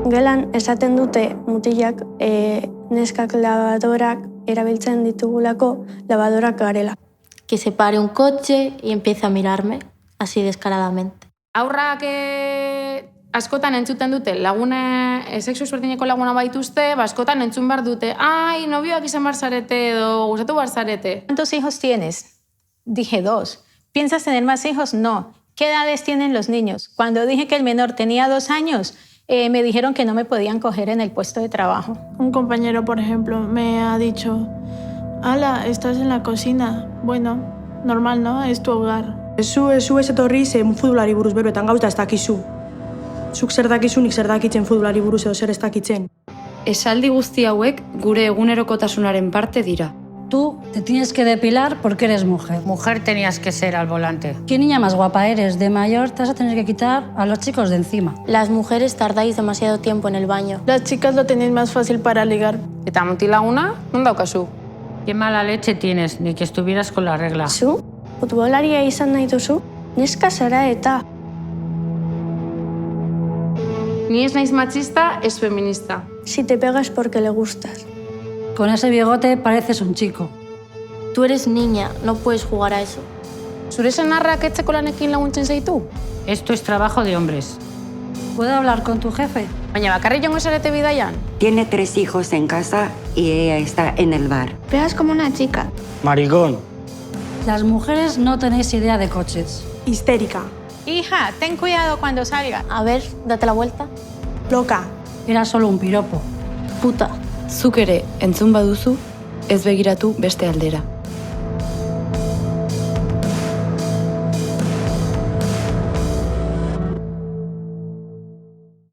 Gelan esaten dute mutilak neskak lavadorak erabiltzen ditugulako lavadorak garela. Que se pare un coche y empiece a mirarme, así descaradamente. Aurrak askotan entzuten dute, sexu ezberdineko laguna baituzte, askotan entzun behar dute, ai, nobioak izan behar zarete edo gustatu behar zarete. ¿Cuántos hijos tienes? Dije 2. ¿Piensas tener más hijos? No. ¿Qué edades tienen los niños? Cuando dije que el menor tenía 2 años, me dijeron que no me podían coger en el puesto de trabajo. Un compañero, por ejemplo, me ha dicho, «Ala, estás en la cocina». Bueno, normal, ¿no? Es tu hogar. Zu ez etorri ze futbolari buruz berbetan gauta ez dakizu. Zuk zer dakizu, nik zer dakitzen futbolari buruz edo zer ez dakitzen. Esaldi guzti hauek gure egunerokotasunaren parte dira. Tú te tienes que depilar porque eres mujer. Mujer tenías que ser al volante. ¿Qué niña más guapa eres? De mayor te vas a tener que quitar a los chicos de encima. Las mujeres tardáis demasiado tiempo en el baño. Las chicas lo tenéis más fácil para ligar. Eta mutilaguna, non daukazu? Qué mala leche tienes, ni que estuvieras con la regla. Zu, futbolaria izan nahi duzu, neska zara eta. Ni ez naiz machista, ez feminista. Si te pegas porque le gustas. Con ese bigote pareces un chico. Tú eres niña, no puedes jugar a eso. Zure senarrak etxeko lanekin laguntzen zaitu? Esto es trabajo de hombres. ¿Puedo hablar con tu jefe? Baina bakarrik joango zarete bidaian? Tiene 3 hijos en casa y ella está en el bar. Pegas como una chica. Maricón. Las mujeres no tenéis idea de coches. Histérica. Hija, ten cuidado cuando salga. A ver, date la vuelta. Loca. Era solo un piropo. Puta. Zuk ere entzun baduzu, ez begiratu beste aldera.